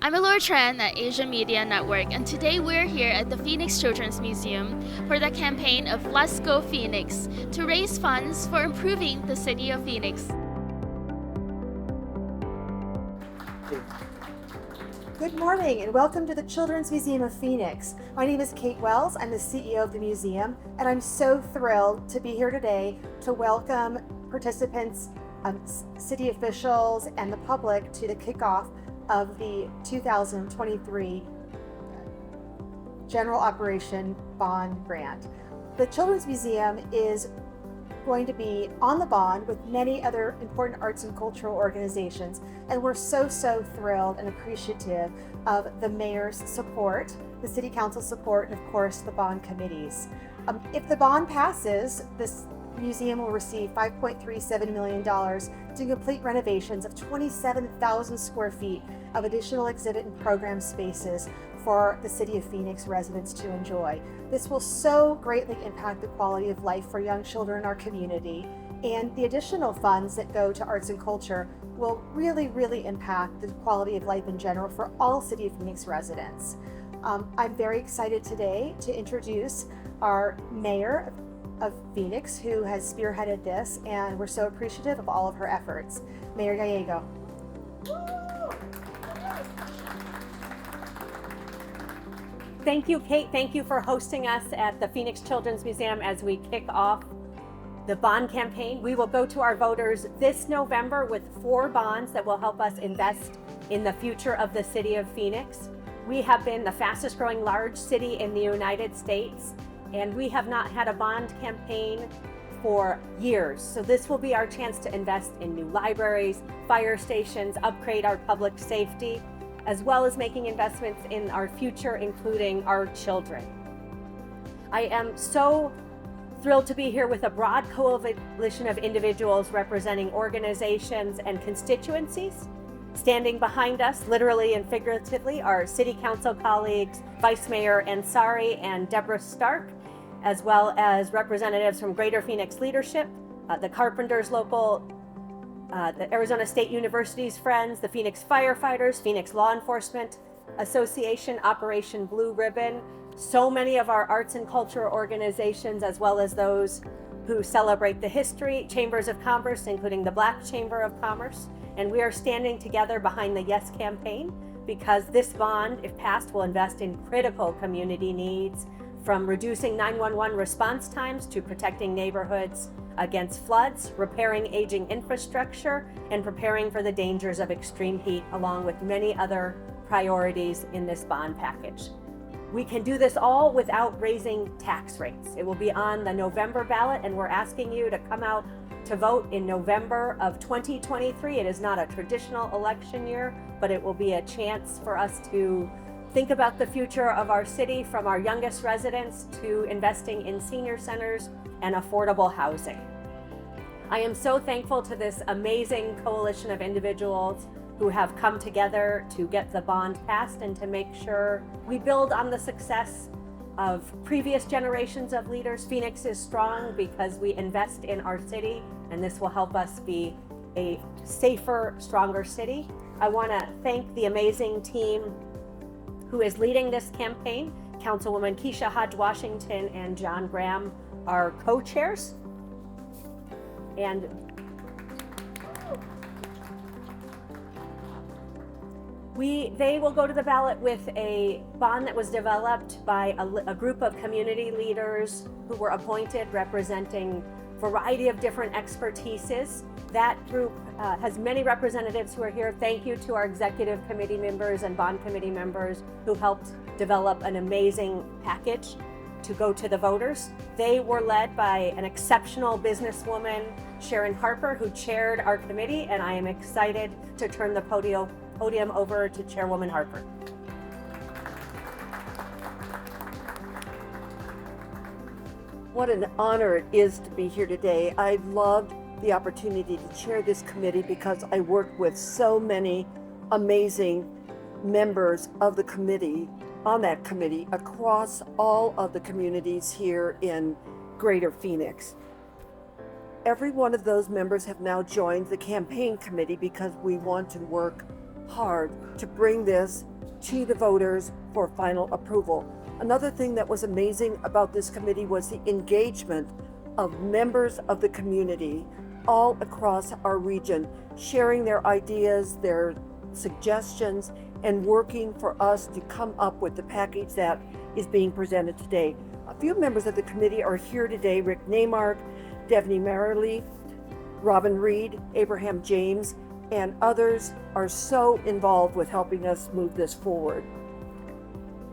I'm Elora Tran at Asian Media Network, and today we're here at the Phoenix Children's Museum for the campaign of Let's Go Phoenix to raise funds for improving the city of Phoenix. Good morning and welcome to the Children's Museum of Phoenix. My name is Kate Wells. I'm the CEO of the museum, and I'm so thrilled to be here today to welcome participants, city officials, and the public to the kickoff of the 2023 General Operation Bond Grant. The Children's Museum is going to be on the bond with many other important arts and cultural organizations, and we're so thrilled and appreciative of the mayor's support, the city council support, and of course the bond committees. If the bond passes, this museum will receive $5.37 million to complete renovations of 27,000 square feet of additional exhibit and program spaces for the City of Phoenix residents to enjoy. This will so greatly impact the quality of life for young children in our community, and the additional funds that go to arts and culture will really impact the quality of life in general for all City of Phoenix residents. I'm very excited today to introduce our mayor of Phoenix, who has spearheaded this, and we're so appreciative of all of her efforts. Mayor Gallego. Thank you, Kate. Thank you for hosting us at the Phoenix Children's Museum as we kick off the bond campaign. We will go to our voters this November with 4 bonds that will help us invest in the future of the city of Phoenix. We have been the fastest growing large city in the United States, and we have not had a bond campaign for years. So this will be our chance to invest in new libraries, fire stations, upgrade our public safety, as well as making investments in our future, including our children. I am so thrilled to be here with a broad coalition of individuals representing organizations and constituencies. Standing behind us, literally and figuratively, are City Council colleagues, Vice Mayor Ansari and Deborah Stark, as well as representatives from Greater Phoenix Leadership, the Carpenters Local, the Arizona State University's Friends, the Phoenix Firefighters, Phoenix Law Enforcement Association, Operation Blue Ribbon, so many of our arts and culture organizations, as well as those who celebrate the history, chambers of commerce, including the Black Chamber of Commerce. And we are standing together behind the Yes campaign because this bond, if passed, will invest in critical community needs, from reducing 911 response times to protecting neighborhoods against floods, repairing aging infrastructure, and preparing for the dangers of extreme heat, along with many other priorities in this bond package. We can do this all without raising tax rates. It will be on the November ballot, and we're asking you to come out to vote in November of 2023. It is not a traditional election year, but it will be a chance for us to think about the future of our city, from our youngest residents to investing in senior centers and affordable housing. I am so thankful to this amazing coalition of individuals who have come together to get the bond passed and to make sure we build on the success of previous generations of leaders. Phoenix is strong because we invest in our city, and this will help us be a safer, stronger city. I want to thank the amazing team who is leading this campaign. Councilwoman Keisha Hodge-Washington and John Graham are co-chairs. And they will go to the ballot with a bond that was developed by a group of community leaders who were appointed, representing a variety of different expertises. That group has many representatives who are here. Thank you to our executive committee members and bond committee members who helped develop an amazing package to go to the voters. They were led by an exceptional businesswoman, Sharon Harper, who chaired our committee, and I am excited to turn the podium over to Chairwoman Harper. What an honor it is to be here today. I've loved the opportunity to chair this committee because I work with so many amazing members of the committee, on that committee, across all of the communities here in Greater Phoenix. Every one of those members have now joined the campaign committee because we want to work hard to bring this to the voters for final approval. Another thing that was amazing about this committee was the engagement of members of the community all across our region, sharing their ideas, their suggestions, and working for us to come up with the package that is being presented today. A few members of the committee are here today: Rick Neymark, Devney Merrily, Robin Reed, Abraham James, and others are so involved with helping us move this forward.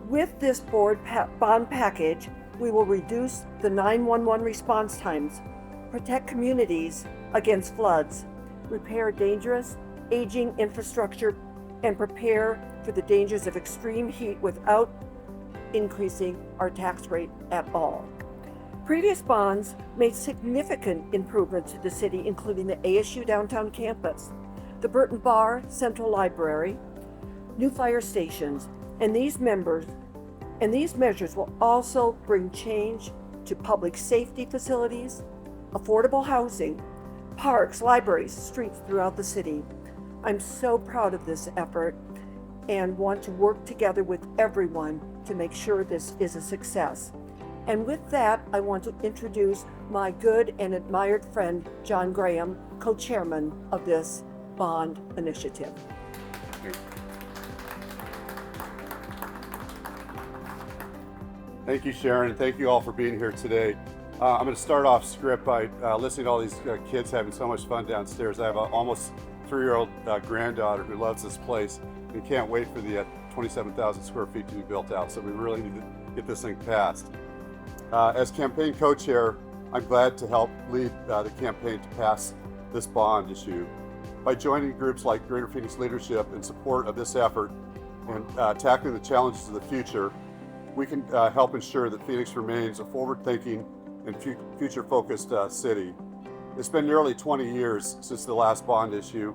With this bond package, we will reduce the 911 response times, protect communities against floods, repair dangerous, aging infrastructure, and prepare for the dangers of extreme heat without increasing our tax rate at all. Previous bonds made significant improvements to the city, including the ASU downtown campus, the Burton Bar Central Library, new fire stations, and these measures will also bring change to public safety facilities, affordable housing, parks, libraries, streets throughout the city. I'm so proud of this effort and want to work together with everyone to make sure this is a success. And with that, I want to introduce my good and admired friend, John Graham, co-chairman of this bond initiative. Thank you, Sharon, and thank you all for being here today. I'm going to start off script by listening to all these kids having so much fun downstairs. I have an almost 3-year-old granddaughter who loves this place and can't wait for the 27,000 square feet to be built out, so we really need to get this thing passed. As campaign co-chair, I'm glad to help lead the campaign to pass this bond issue. By joining groups like Greater Phoenix Leadership in support of this effort and tackling the challenges of the future, we can help ensure that Phoenix remains a forward-thinking and future-focused city. It's been nearly 20 years since the last bond issue,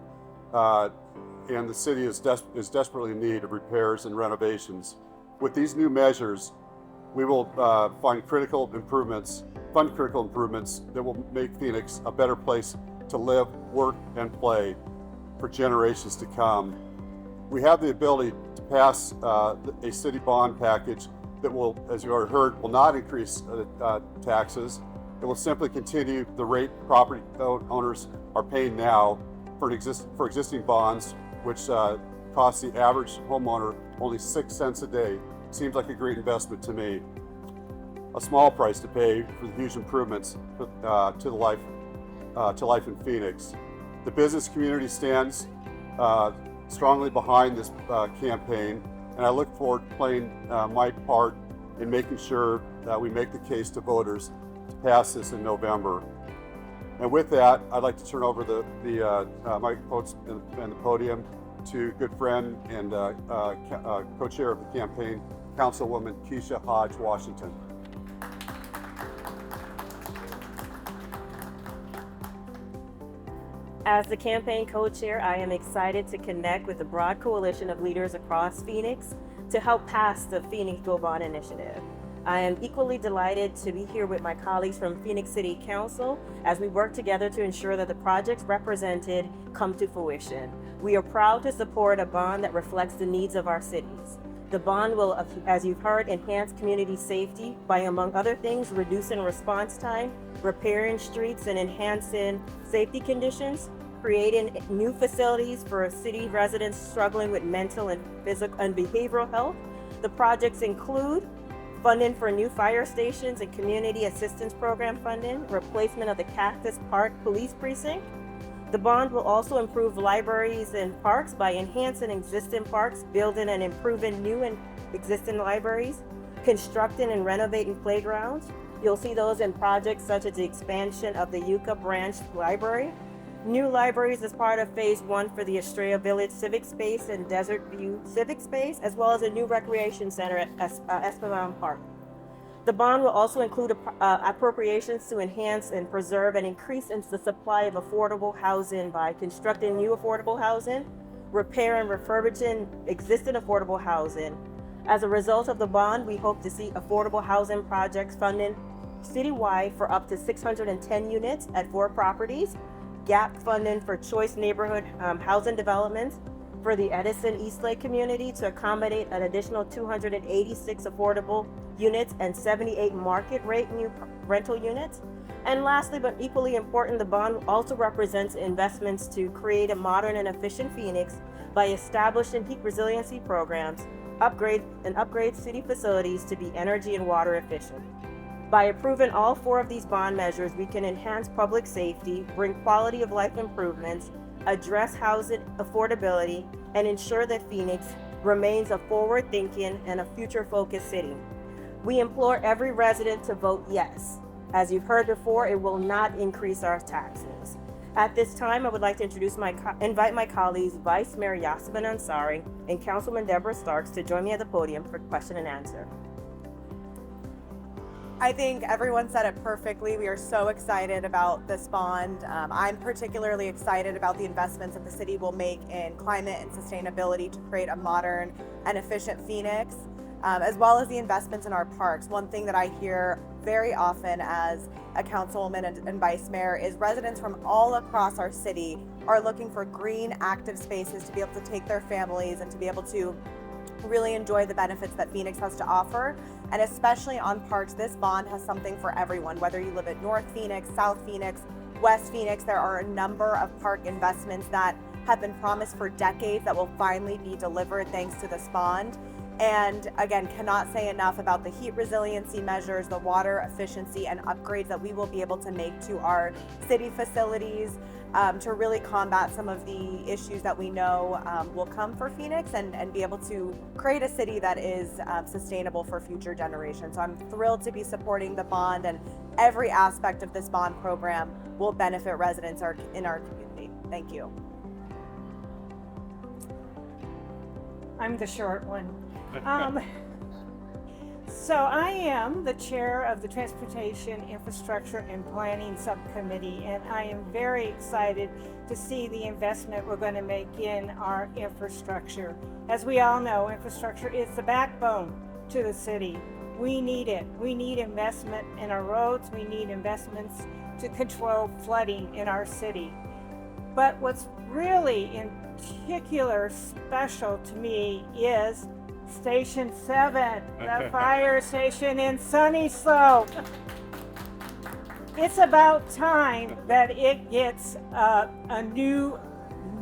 and the city is desperately in need of repairs and renovations. With these new measures, we will fund critical improvements that will make Phoenix a better place to live, work, and play for generations to come. We have the ability to pass a city bond package that will, as you already heard, will not increase taxes. It will simply continue the rate property owners are paying now for existing bonds, which costs the average homeowner only 6 cents a day. Seems like a great investment to me. A small price to pay for the huge improvements to life in Phoenix. The business community stands strongly behind this campaign, and I look forward to playing my part in making sure that we make the case to voters to pass this in November. And with that, I'd like to turn over the microphones and the podium to good friend and co-chair of the campaign, Councilwoman Keisha Hodge Washington. As the campaign co-chair, I am excited to connect with a broad coalition of leaders across Phoenix to help pass the Phoenix Go Bond Initiative. I am equally delighted to be here with my colleagues from Phoenix City Council as we work together to ensure that the projects represented come to fruition. We are proud to support a bond that reflects the needs of our cities. The bond will, as you've heard, enhance community safety by, among other things, reducing response time, repairing streets and enhancing safety conditions, creating new facilities for city residents struggling with mental and physical and behavioral health. The projects include funding for new fire stations and community assistance program funding, replacement of the Cactus Park Police Precinct. The bond will also improve libraries and parks by enhancing existing parks, building and improving new and existing libraries, constructing and renovating playgrounds. You'll see those in projects such as the expansion of the Yucca Branch Library, new libraries as part of Phase 1 for the Estrella Village Civic Space and Desert View Civic Space, as well as a new recreation center at Esplanade Park. The bond will also include appropriations to enhance and preserve and increase the supply of affordable housing by constructing new affordable housing, repair and refurbishing existing affordable housing. As a result of the bond, we hope to see affordable housing projects funding citywide for up to 610 units at 4 properties, gap funding for choice neighborhood housing developments, for the Edison Eastlake community to accommodate an additional 286 affordable units and 78 market rate new rental units. And lastly, but equally important, the bond also represents investments to create a modern and efficient Phoenix by establishing heat resiliency programs, upgrade city facilities to be energy and water efficient. By approving all 4 of these bond measures, we can enhance public safety, bring quality of life improvements, address housing affordability, and ensure that Phoenix remains a forward-thinking and a future-focused city. We implore every resident to vote yes. As you've heard before, it will not increase our taxes. At this time, I would like to invite my colleagues, Vice Mayor Yasmin Ansari and Councilman Deborah Starks, to join me at the podium for question and answer. I think everyone said it perfectly. We are so excited about this bond. I'm particularly excited about the investments that the city will make in climate and sustainability to create a modern and efficient Phoenix, as well as the investments in our parks. One thing that I hear very often as a councilwoman and vice mayor is residents from all across our city are looking for green, active spaces to be able to take their families and to be able to really enjoy the benefits that Phoenix has to offer. And especially on parks, this bond has something for everyone, whether you live at North Phoenix, South Phoenix, West Phoenix. There are a number of park investments that have been promised for decades that will finally be delivered thanks to this bond. And again, cannot say enough about the heat resiliency measures, the water efficiency and upgrades that we will be able to make to our city facilities to really combat some of the issues that we know will come for Phoenix and be able to create a city that is sustainable for future generations. So I'm thrilled to be supporting the bond, and every aspect of this bond program will benefit residents in our community. Thank you. I'm the short one. So I am the chair of the Transportation, Infrastructure, and Planning Subcommittee, and I am very excited to see the investment we're going to make in our infrastructure. As we all know, infrastructure is the backbone to the city. We need it. We need investment in our roads. We need investments to control flooding in our city. But what's really in particular special to me is Station 7, the fire station in Sunny Slope. It's about time that it gets a new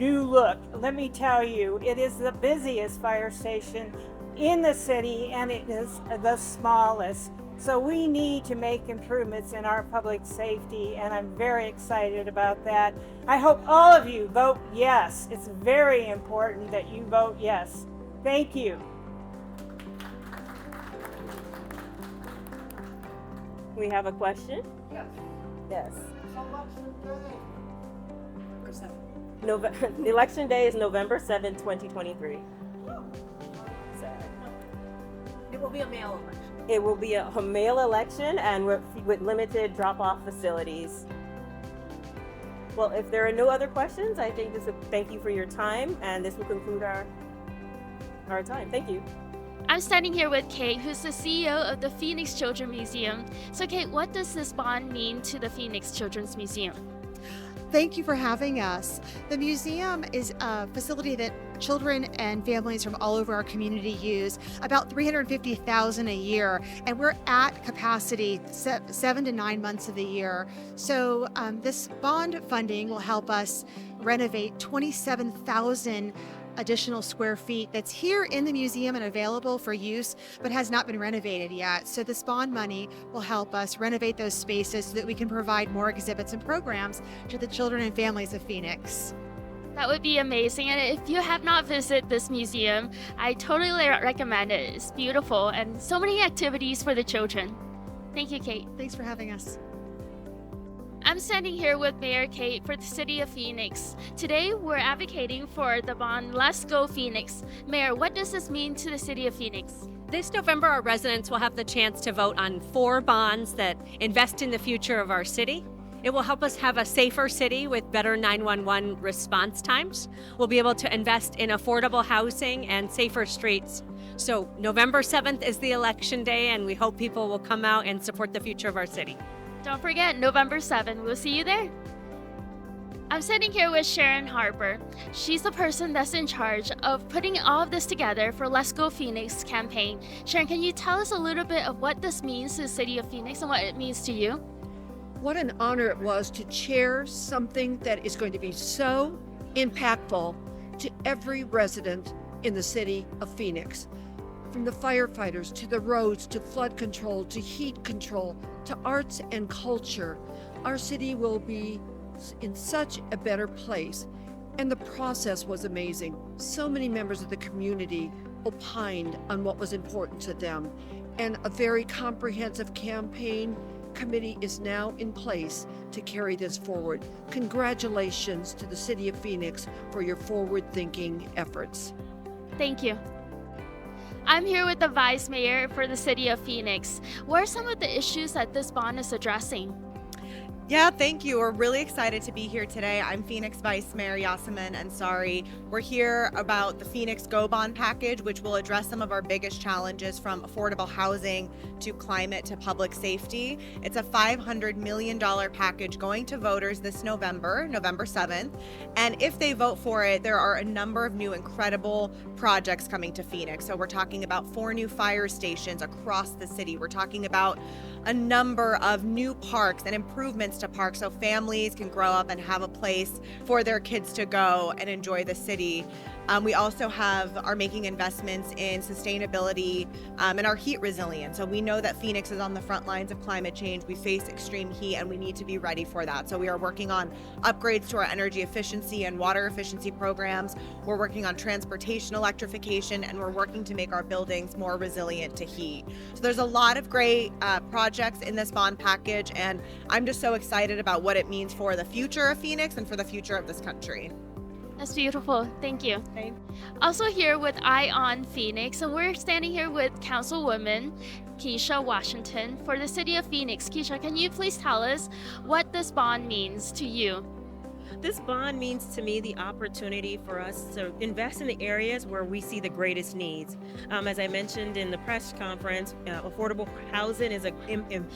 look. Let me tell you, it is the busiest fire station in the city, and it is the smallest. So we need to make improvements in our public safety, and I'm very excited about that. I hope all of you vote yes. It's very important that you vote yes. Thank you. We have a question? Yes. Yes. Election day. Election day is November 7, 2023. It will be a mail election. It will be a mail election and with limited drop-off facilities. Well, if there are no other questions, I think thank you for your time, and this will conclude our time. Thank you. I'm standing here with Kate, who's the CEO of the Phoenix Children's Museum. So Kate, what does this bond mean to the Phoenix Children's Museum? Thank you for having us. The museum is a facility that children and families from all over our community use, about 350,000 a year, and we're at capacity 7 to 9 months of the year. So this bond funding will help us renovate 27,000 additional square feet that's here in the museum and available for use, but has not been renovated yet. So this bond money will help us renovate those spaces so that we can provide more exhibits and programs to the children and families of Phoenix. That would be amazing. And if you have not visited this museum, I totally recommend it. It's beautiful and so many activities for the children. Thank you, Kate. Thanks for having us. I'm standing here with Mayor Kate for the City of Phoenix. Today, we're advocating for the bond, Let's Go Phoenix. Mayor, what does this mean to the City of Phoenix? This November, our residents will have the chance to vote on 4 bonds that invest in the future of our city. It will help us have a safer city with better 911 response times. We'll be able to invest in affordable housing and safer streets. So November 7th is the election day, and we hope people will come out and support the future of our city. Don't forget, November 7th. We'll see you there. I'm sitting here with Sharon Harper. She's the person that's in charge of putting all of this together for Let's Go Phoenix campaign. Sharon, can you tell us a little bit of what this means to the city of Phoenix and what it means to you? What an honor it was to chair something that is going to be so impactful to every resident in the city of Phoenix. From the firefighters to the roads to flood control to heat control to arts and culture, our city will be in such a better place. And the process was amazing. So many members of the community opined on what was important to them. And a very comprehensive campaign committee is now in place to carry this forward. Congratulations to the City of Phoenix for your forward-thinking efforts. Thank you. I'm here with the Vice Mayor for the City of Phoenix. What are some of the issues that this bond is addressing? Yeah, thank you. We're really excited to be here today. I'm Phoenix Vice Mayor Yasemin Ansari. We're here about the Phoenix Go Bond package, which will address some of our biggest challenges from affordable housing to climate to public safety. It's a $500 million package going to voters this November 7th. And if they vote for it, there are a number of new incredible projects coming to Phoenix. So we're talking about 4 new fire stations across the city. We're talking about a number of new parks and improvements to parks so families can grow up and have a place for their kids to go and enjoy the city. We also are making investments in sustainability and our heat resilience. So we know that Phoenix is on the front lines of climate change. We face extreme heat and we need to be ready for that. So we are working on upgrades to our energy efficiency and water efficiency programs. We're working on transportation electrification, and we're working to make our buildings more resilient to heat. So there's a lot of great projects in this bond package, and I'm just so excited about what it means for the future of Phoenix and for the future of this country. That's beautiful. Thank you. Okay. Also here with Eye on Phoenix, and we're standing here with Councilwoman Keisha Washington for the City of Phoenix. Keisha, can you please tell us what this bond means to you? This bond means to me the opportunity for us to invest in the areas where we see the greatest needs. As I mentioned in the press conference, affordable housing is a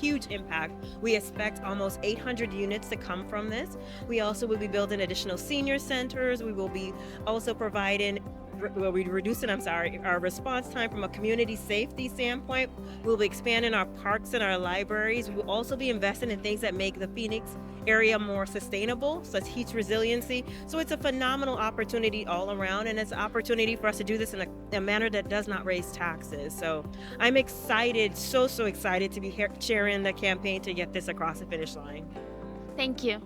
huge impact. We expect almost 800 units to come from this. We also will be building additional senior centers. We will be also providing our response time from a community safety standpoint. We'll be expanding our parks and our libraries. We will also be investing in things that make the Phoenix area more sustainable, such as heat resiliency. So it's a phenomenal opportunity all around, and it's an opportunity for us to do this in a manner that does not raise taxes. So I'm excited, so excited to be here chairing the campaign to get this across the finish line. Thank you.